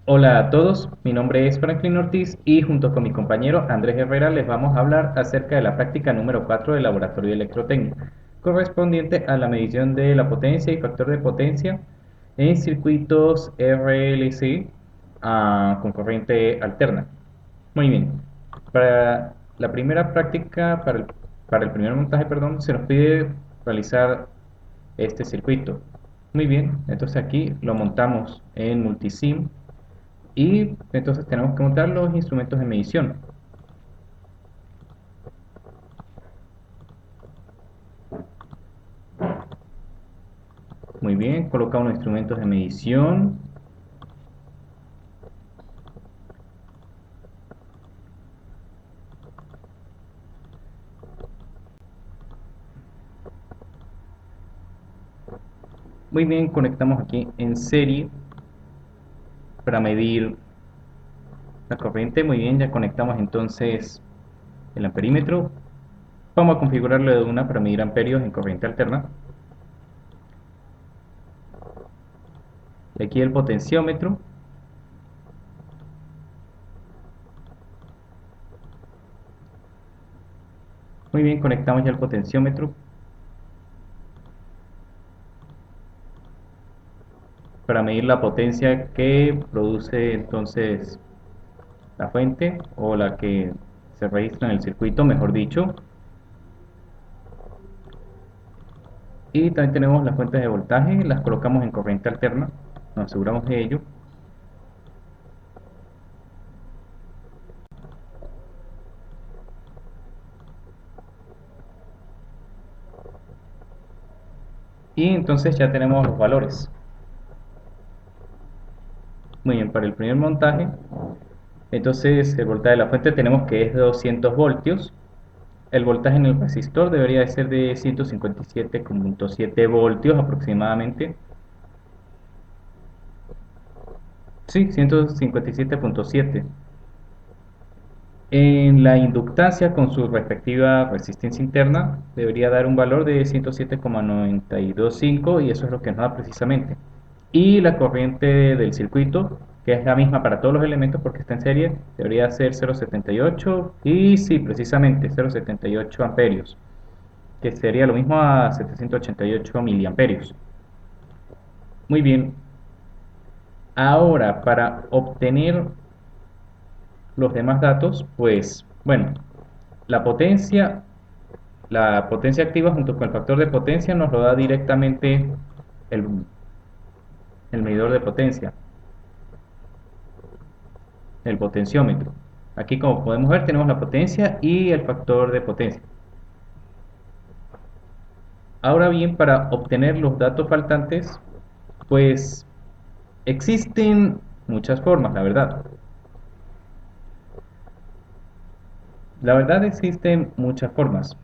Hola a todos, mi nombre es Franklin Ortiz y junto con mi compañero Andrés Herrera les vamos a hablar acerca de la práctica número 4 del Laboratorio de Electrotécnica, correspondiente a la medición de la potencia y factor de potencia en circuitos RLC con corriente alterna. Muy bien, para la primera práctica, para el primer montaje, perdón, se nos pide realizar este circuito. Muy bien, entonces aquí lo montamos en Multisim y entonces tenemos que montar los instrumentos de medición. Muy bien, colocamos los instrumentos de medición. Muy bien, conectamos aquí en serie para medir la corriente. Muy bien, ya conectamos entonces el amperímetro. Vamos a configurarlo de una para medir amperios en corriente alterna. Y aquí el potenciómetro. Muy bien, conectamos ya el potenciómetro para medir la potencia que produce entonces la fuente o la que se registra en el circuito, mejor dicho. Y también tenemos las fuentes de voltaje, las colocamos en corriente alterna, nos aseguramos de ello. Y entonces ya tenemos los valores. Muy bien, para el primer montaje, entonces el voltaje de la fuente tenemos que es de 200 voltios. El voltaje en el resistor debería de ser de 157,7 voltios aproximadamente. Sí, 157,7. En la inductancia con su respectiva resistencia interna debería dar un valor de 107,925 y eso es lo que nos da precisamente. Y la corriente del circuito, que es la misma para todos los elementos porque está en serie, debería ser 0,78 y sí, precisamente 0,78 amperios, que sería lo mismo a 788 miliamperios. Muy bien, ahora para obtener los demás datos, pues bueno, la potencia La potencia activa junto con el factor de potencia nos lo da directamente el, el medidor de potencia, el potenciómetro. Aquí como podemos ver tenemos la potencia y el factor de potencia. Ahora bien, para obtener los datos faltantes, pues existen muchas formas, la verdad. La verdad existen muchas formas.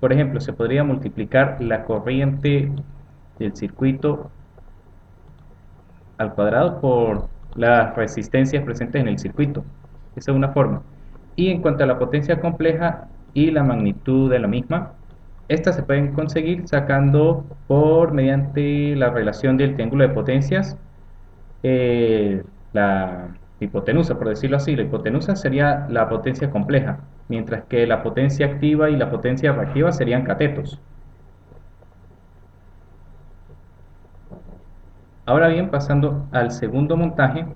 Por ejemplo, se podría multiplicar la corriente del circuito al cuadrado por las resistencias presentes en el circuito. Esa es una forma. Y en cuanto a la potencia compleja y la magnitud de la misma, estas se pueden conseguir sacando por mediante la relación del triángulo de potencias la hipotenusa, por decirlo así. La hipotenusa sería la potencia compleja, mientras que la potencia activa y la potencia reactiva serían catetos. Ahora bien, pasando al segundo montaje,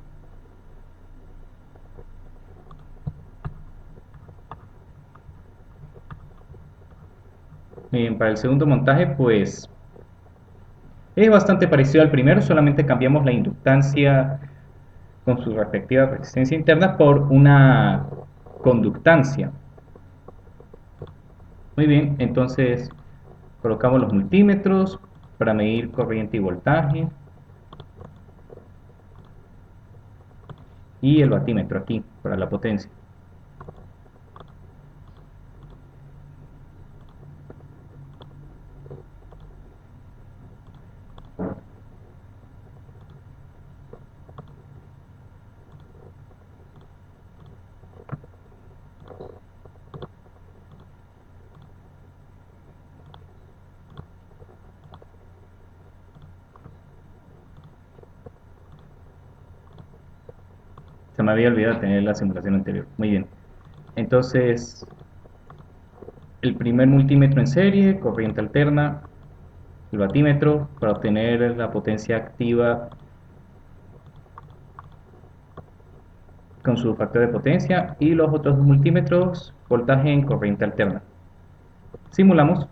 para el segundo montaje, pues es bastante parecido al primero, solamente cambiamos la inductancia con su respectiva resistencia interna por una conductancia. Muy bien, entonces colocamos los multímetros para medir corriente y voltaje y el batímetro aquí para la potencia. Se me había olvidado tener la simulación anterior. Muy bien. Entonces, el primer multímetro en serie, corriente alterna, el batímetro para obtener la potencia activa con su factor de potencia y los otros dos multímetros, voltaje en corriente alterna. Simulamos.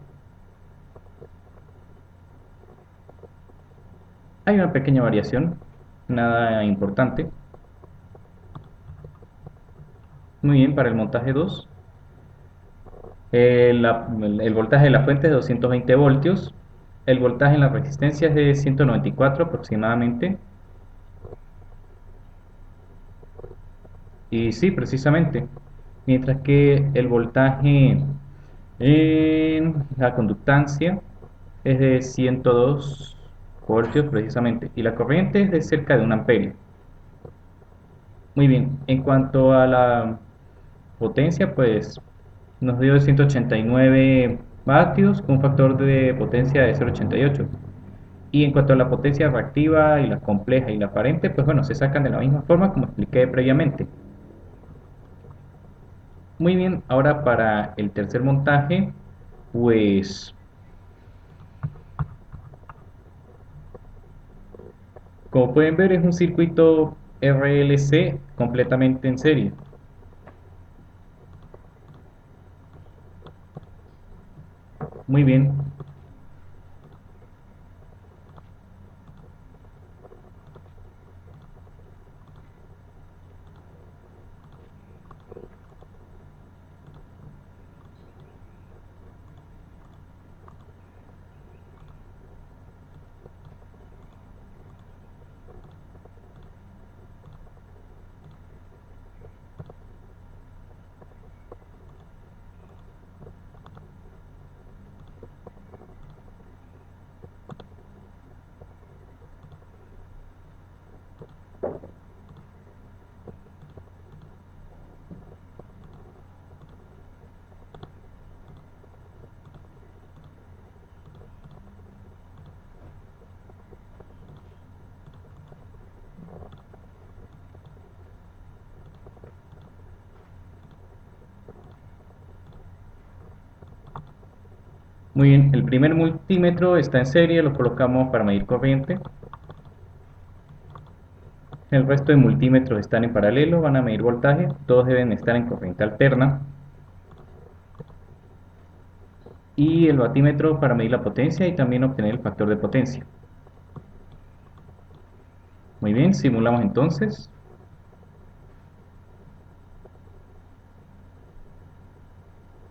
Hay una pequeña variación, nada importante. Muy bien, para el montaje 2, el voltaje de la fuente es de 220 voltios, el voltaje en la resistencia es de 194 aproximadamente. Y sí, precisamente. Mientras que el voltaje en la conductancia es de 102 voltios precisamente. Y la corriente es de cerca de un amperio. Muy bien. En cuanto a la potencia, pues nos dio 189 vatios con un factor de potencia de 0,88. Y en cuanto a la potencia reactiva y la compleja y la aparente, pues bueno, se sacan de la misma forma como expliqué previamente. Muy bien, ahora para el tercer montaje, pues como pueden ver es un circuito RLC completamente en serie. Muy bien, muy bien. El primer multímetro está en serie, lo colocamos para medir corriente. El resto de multímetros están en paralelo, van a medir voltaje. Todos deben estar en corriente alterna. Y el batímetro para medir la potencia y también obtener el factor de potencia. Muy bien, simulamos entonces.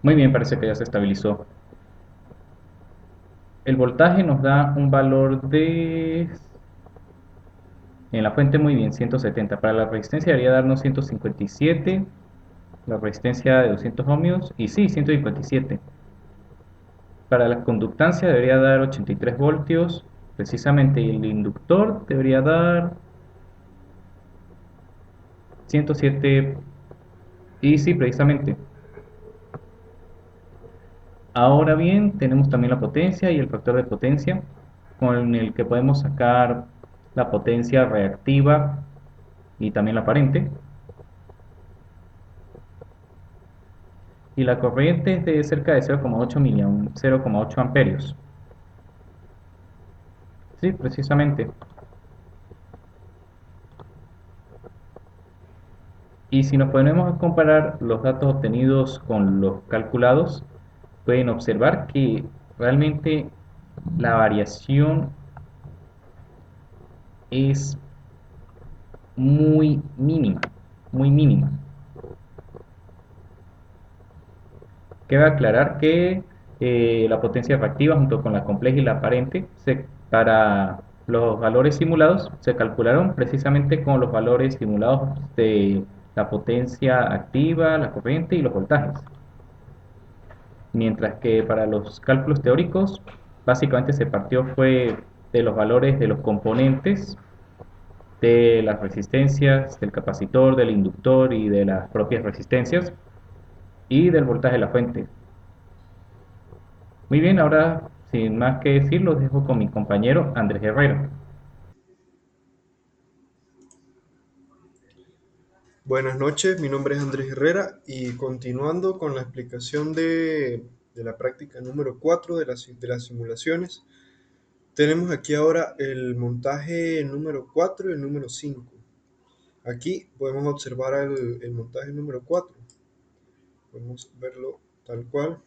Muy bien, parece que ya se estabilizó. El voltaje nos da un valor de... En la fuente muy bien, 170. Para la resistencia debería darnos 157. La resistencia de 200 ohmios. Y sí, 157. Para la conductancia debería dar 83 voltios. Precisamente. Y el inductor debería dar 107. Y sí, precisamente. Ahora bien, tenemos también la potencia y el factor de potencia, con el que podemos sacar la potencia reactiva y también la aparente. Y la corriente es de cerca de 0,8 0,8 amperios. Sí, precisamente. Y si nos ponemos a comparar los datos obtenidos con los calculados, pueden observar que realmente la variación es muy mínima, muy mínima. Queda aclarar que la potencia reactiva junto con la compleja y la aparente para los valores simulados se calcularon precisamente con los valores simulados de la potencia activa, la corriente y los voltajes. Mientras que para los cálculos teóricos básicamente se partió fue de los valores de los componentes, de las resistencias, del capacitor, del inductor y de las propias resistencias y del voltaje de la fuente. Muy bien, ahora sin más que decir, los dejo con mi compañero Andrés Herrera. Buenas noches, mi nombre es Andrés Herrera y continuando con la explicación de la práctica número 4 de las simulaciones, tenemos aquí ahora el montaje número 4 y el número 5. Aquí podemos observar el montaje número 4, podemos verlo tal cual.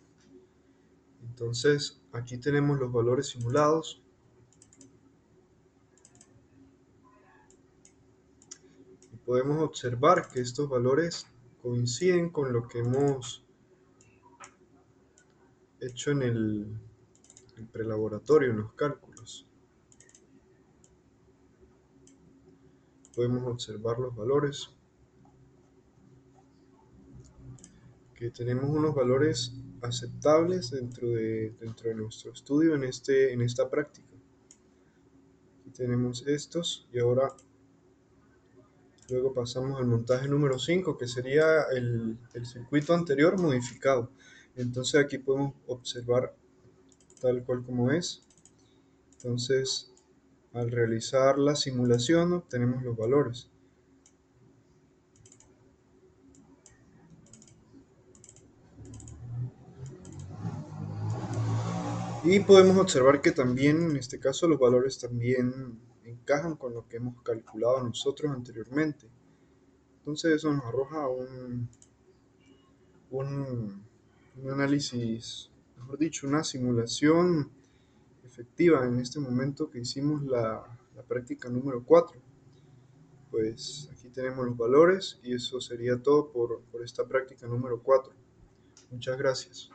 Entonces aquí tenemos los valores simulados y podemos observar que estos valores coinciden con lo que hemos hecho en el prelaboratorio, en los cálculos. Podemos observar los valores, que tenemos unos valores aceptables dentro de nuestro estudio en esta práctica. Aquí tenemos estos y ahora luego pasamos al montaje número 5 que sería el circuito anterior modificado. Entonces aquí podemos observar tal cual como es. Entonces al realizar la simulación obtenemos los valores. Y podemos observar que también, en este caso, los valores también encajan con lo que hemos calculado nosotros anteriormente. Entonces eso nos arroja un análisis, mejor dicho, una simulación efectiva en este momento que hicimos la práctica número 4. Pues aquí tenemos los valores y eso sería todo por esta práctica número 4. Muchas gracias.